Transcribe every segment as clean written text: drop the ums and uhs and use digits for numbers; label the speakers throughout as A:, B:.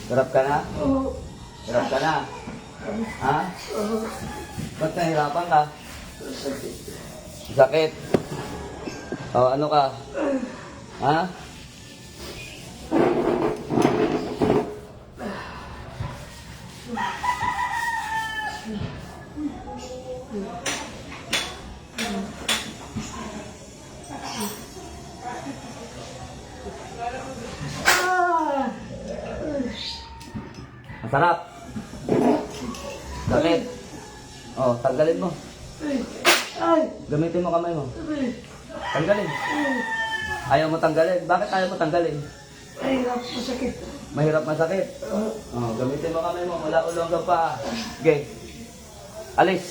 A: Hirap ka na?
B: Oo.
A: Hirap ka na? Ha?
B: Oo.
A: Ba't nahihirapan ka?
B: Sakit.
A: Sakit. O, ano ka? Ha?
B: Ah!
A: Masarap. Sakit. O, tanggalin mo.
B: Ay!
A: Gamitin mo kamay mo.
B: Ay!
A: Tanggalin. Ayaw mo tanggalin. Bakit ayaw mo tanggalin?
B: Ay! Masakit.
A: Mahirap masakit. Oh, gamitin mo kamay mo mula ulo hanggang paa. Okay. Alis.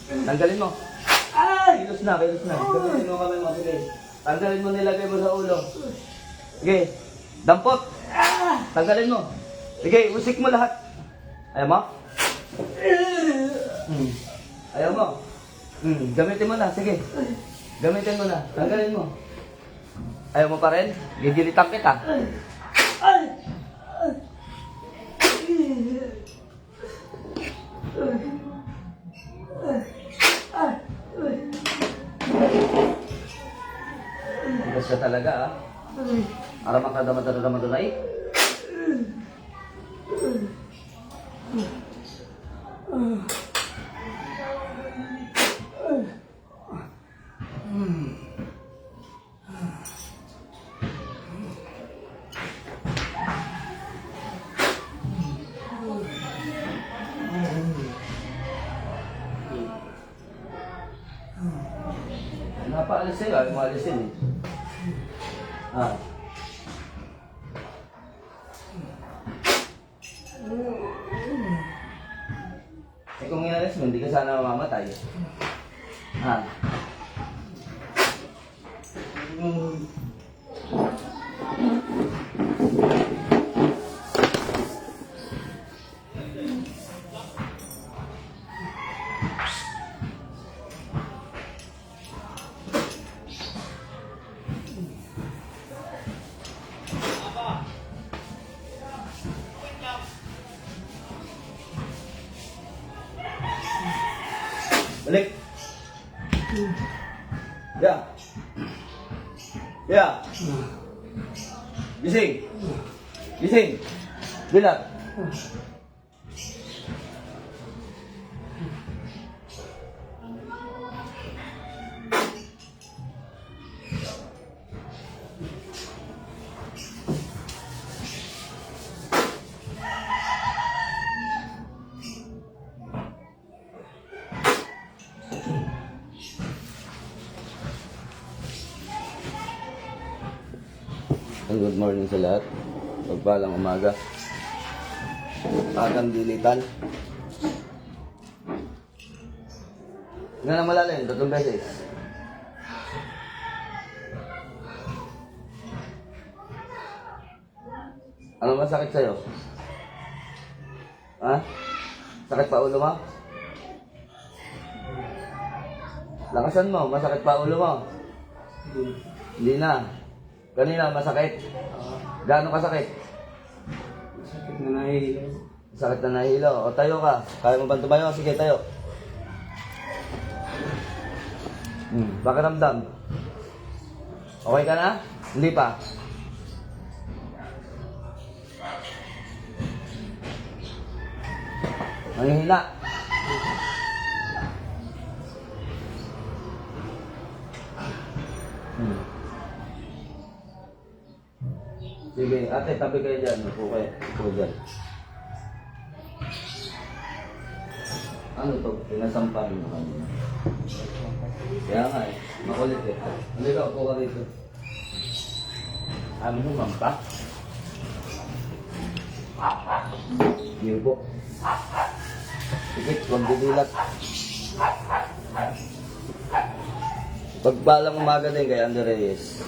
A: Tanggalin mo.
B: Ay!
A: Kilos na, kilos na. Gamitin mo kamay mo. Sige. Tanggalin mo, nilagay mo sa ulo. Sige. Dampot. Tanggalin mo. Sige, usik mo lahat. Ayaw mo? Ayaw mo? Gamitin mo na. Sige. Gamitin mo na. Tanggalin mo. Ayaw mo pa rin? Gigilitan kita.
B: Ay!
A: Tigas ka talaga, ah. Aramak ka damat na eh. Napaalis sa'yo, ayaw mo alisin eh. Ah. Eh kung inalis mo, hindi ka sana mamamatay. Ha? Balik. Ya. Ya. Gising. Gising. Bilang. Good morning sa lahat. Pagpalang umaga. Agang dilitan. Nga na malalim, 3 beses. Ano masakit sa'yo? Ha? Sakit pa ulo mo? Lakasan mo, masakit pa ulo mo? Hindi na. Kanina, masakit. Gaano kasakit?
B: Sakit na nahihilo.
A: Sakit na nahilo. O tayo ka. Kaya mo ba tumayo? Sige, tayo. Pakiramdam. Okay ka na? Hindi pa. Manghihina. Sige, ate, tabi kayo dyan. Upo kayo. Upo dyan. Ano to? Pinasampahan mo kanina. Kaya nga eh. Makulit eh. Hindi ka, upo ka rito. Amin mo, mampa. Hindi po. Sikit, huwag didilat. Pagbalang umaga din kay Andre Reyes.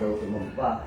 A: daw tumumpa.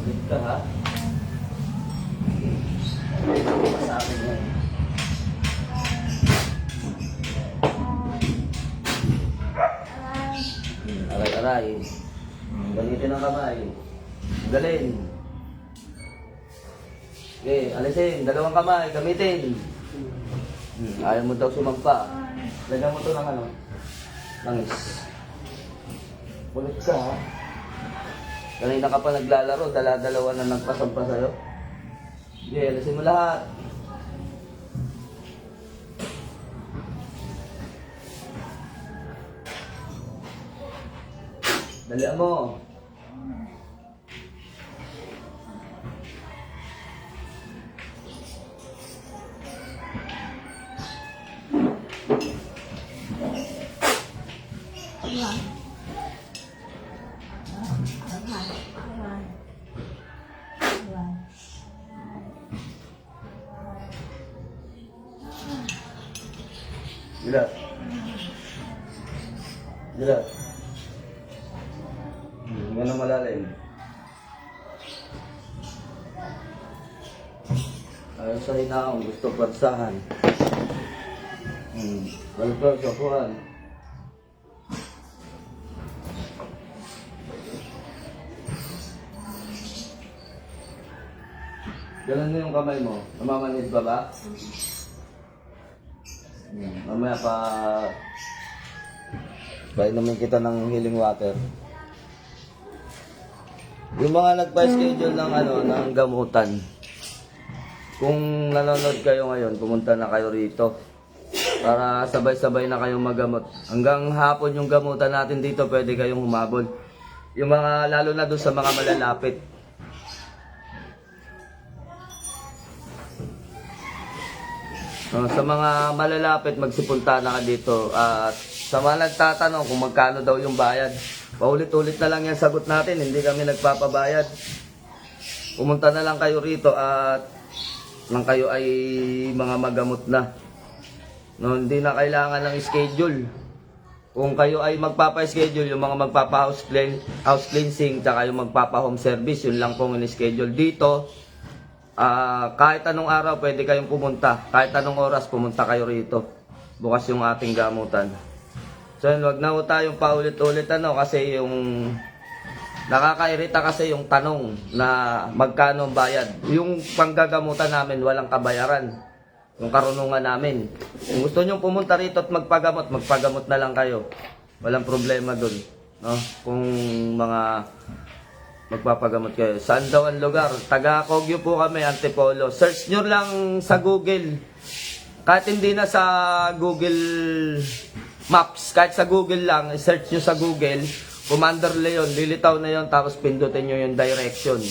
A: Ulit ka ha? Sa akin yan. Aray-aray. Galitin ang kamay. Galin. Okay, alisin. Dalawang kamay. Gamitin. Ayaw mo daw sumampa. Lagyan mo to ng ano? Langis. Ulit ka ha? Kanina ka pa naglalaro, dala-dalawa na nagpasampa sa'yo. Sige, alisin mo lahat. Dalian mo. Gila. Gila. Ganun malalim. Ayaw sa hinaong, gusto parsahan. Balpag, kapuhan. Ganun na yung kamay mo. Namamanid pa ba? Mamaya painumin kita ng healing water. Yung mga nagpa-schedule ng ng gamutan. Kung nanonood kayo ngayon, pumunta na kayo rito para sabay-sabay na kayong magamot. Hanggang hapon yung gamutan natin dito, pwede kayong humabol. Yung mga lalo na doon sa mga malalapit. Sa mga malalapit, magsipunta na ka dito. At sa mga nagtatanong kung magkano daw yung bayad, paulit-ulit na lang yung sagot natin, hindi kami nagpapabayad. Pumunta na lang kayo rito at nang kayo ay mga magamot na. No, hindi na kailangan ng schedule. Kung kayo ay magpapa-schedule, yung mga magpapa-house cleansing, tsaka yung magpapa-home service, yun lang pong in-schedule dito. Kahit anong araw pwede kayong pumunta. Kahit anong oras pumunta kayo rito. Bukas yung ating gamutan. So wag na ho tayong paulit-ulit kasi yung nakakairita kasi yung tanong na magkano ang bayad. Yung panggagamutan namin walang kabayaran. Yung karunungan namin. Kung gusto nyo pumunta rito at magpagamot na lang kayo. Walang problema dun. No? Kung mga magpapagamot kayo. Saan daw ang lugar? Taga Kogyo po kami, Antipolo. Search nyo lang sa Google. Kahit hindi na sa Google Maps, kahit sa Google lang, search nyo sa Google, Commander Leon, lilitaw na yon, tapos pindutin nyo yung direction.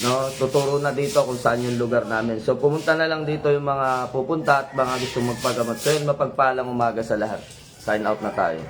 A: No? Tuturo na dito kung saan yung lugar namin. So pumunta na lang dito yung mga pupunta at mga gustong magpagamot. So yun, mapagpalang umaga sa lahat. Sign out na tayo.